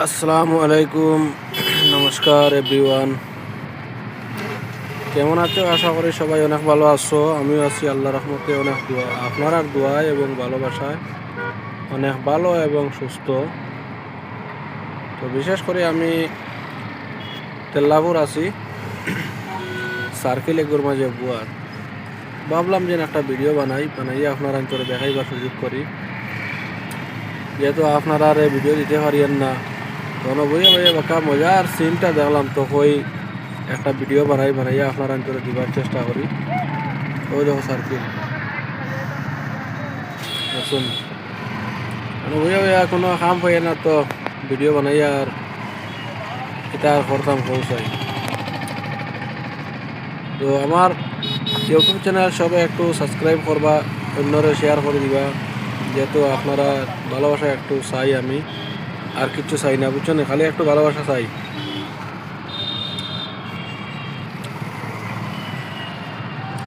আসসালামু আলাইকুম। নমস্কার এভরিওয়ান, কেমন আছো? আশা করি সবাই অনেক ভালো আছো। আমিও আছি আল্লাহ রহমতে অনেক আপনার দোয়ায় এবং ভালোবাসায় অনেক ভালো এবং সুস্থ। তো বিশেষ করে আমি তেল্লাপুর আছি, সার্কেল এগুর মাঝে বুয়ার। ভাবলাম যে একটা ভিডিও বানাইয়ে আপনারা অন্তরে দেখাইবার সুযোগ করি, যেহেতু আপনারা আর ভিডিও দিতে পারিয়েন না। তখন বইয়ে বইয়ে বাঁকা মজার সিনটা দেখলাম, তো কই একটা ভিডিও বানাইয়া আপনার অন্তরে দিবার চেষ্টা করি। ওই দেখো সার্কিল শুন, মানে বইয়া বইয়া কোনো কাম পাই না, তো ভিডিও বানাইয়া আর এটা আর করতাম পৌঁছাই। তো আমার ইউটিউব চ্যানেল সবাই একটু সাবস্ক্রাইব করবা, অন্যরে শেয়ার করে দিবা, যেহেতু আপনারা ভালোবাসা একটু চাই। আমি আর কিছু চাই না, বুঝছো না, খালি একটু ভালোবাসা চাই।